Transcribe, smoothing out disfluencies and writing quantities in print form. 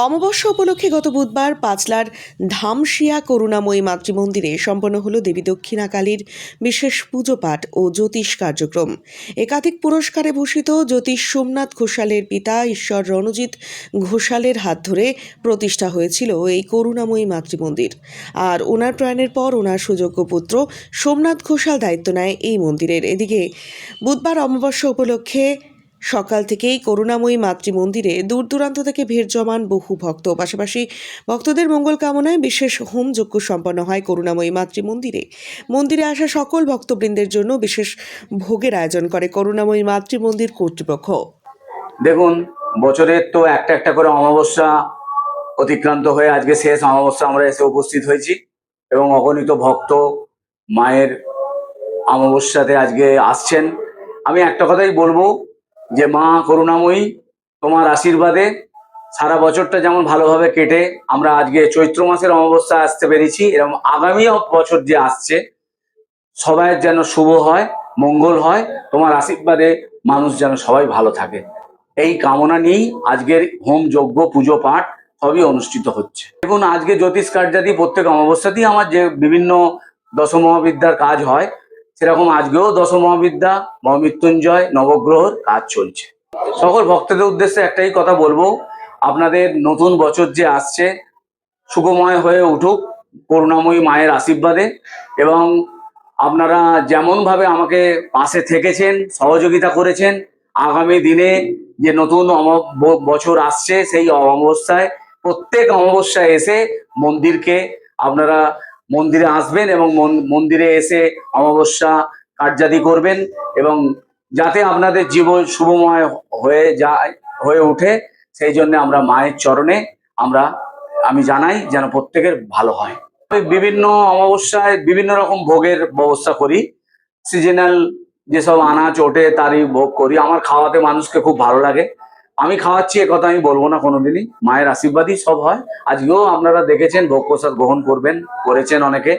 অমাবস্যা উপলক্ষে গত বুধবার পাঁচলার ধামশিয়া করুণাময়ী মাতৃমন্দিরে সম্পন্ন হল দেবী দক্ষিণাকালীর বিশেষ পুজো পাঠ ও জ্যোতিষ কার্যক্রম। একাধিক পুরস্কারে ভূষিত জ্যোতিষ সোমনাথ ঘোষালের পিতা ঈশ্বর রণজিৎ ঘোষালের হাত ধরে প্রতিষ্ঠা হয়েছিল এই করুণাময়ী মাতৃমন্দির। আর ওনার প্রয়াণের পর ওনার সুযোগ্য পুত্র সোমনাথ ঘোষাল দায়িত্ব নেয় এই মন্দিরের। এদিকে বুধবার অমাবস্যা উপলক্ষে সকাল থেকেই করুণাময়ী মাতৃমন্দিরে দূর দূরান্ত থেকে ভিড় জমান বহু ভক্ত। পাশাপাশি ভক্তদের মঙ্গল কামনায় বিশেষ হোম যজ্ঞ সম্পন্ন হয় করুণাময়ী মাতৃমন্দিরে। মন্দিরে আসা সকল ভক্তবৃন্দের জন্য বিশেষ ভোগের আয়োজন করে করুণাময়ী মাতৃমন্দির কর্তৃপক্ষ। দেখুন, বছরের তো একটা একটা করে অমাবস্যা অতিক্রান্ত হয়ে আজকে শেষ অমাবস্যা আমরা এসে উপস্থিত হয়েছি এবং অগণিত ভক্ত মায়ের অমাবস্যাতে আজকে আসছেন। আমি একটা কথাই বলবো যে মা করুণাময়ী, তোমার আশীর্বাদে সারা বছরটা যেমন ভালোভাবে কেটে আমরা আজকে চৈত্র মাসের অমাবস্যা আসতে পেরেছি, এরকম আগামী বছর যে আসছে সবাইয়ের যেন শুভ হয়, মঙ্গল হয়, তোমার আশীর্বাদে মানুষ যেন সবাই ভালো থাকে, এই কামনা নিয়েই আজকের হোম যজ্ঞ পুজো পাঠ সবই অনুষ্ঠিত হচ্ছে। দেখুন, আজকে জ্যোতিষ কার্যাদি প্রত্যেক অমাবস্যাতেই আমার যে বিভিন্ন দশমহাবিদ্যার কাজ হয়, সেরকম আজকেও দশমহাবিদ্যা, মহামৃত্যুঞ্জয়, নবগ্রহর কাজ চলছে। সকল ভক্তদের উদ্দেশ্যে একটাই কথা বলবো, আপনাদের নতুন বছর যে আসছে শুভময় হয়ে উঠুক করুণাময়ী মায়ের আশীর্বাদে, এবং আপনারা যেমনভাবে আমাকে পাশে থেকেছেন, সহযোগিতা করেছেন, আগামী দিনে যে নতুন বছর আসছে সেই অমাবস্যায় প্রত্যেক অমাবস্যায় এসে মন্দিরকে আপনারা মন্দিরে আসবেন এবং মন্দিরে এসে অমাবস্যা কার্যাদি করবেন, এবং যাতে আপনাদের জীবন শুভময় হয়ে ওঠে সেই জন্য আমরা মায়ের চরণে আমি জানাই যেন প্রত্যেকের ভালো হয়। বিভিন্ন অমাবস্যায় বিভিন্ন রকম ভোগের ব্যবস্থা করি, সিজনাল যেসব আনাজ ওঠে তারই ভোগ করি। আমার খাওয়াতে মানুষকে খুব ভালো লাগে, আমি খাওয়াচ্ছি এ কথা আমি বলবো না কোনোদিনই, মায়ের আশীর্বাদই সব হয়। আজকেও আপনারা দেখেছেন ভোগ প্রসাদ গ্রহণ করেছেন অনেকে।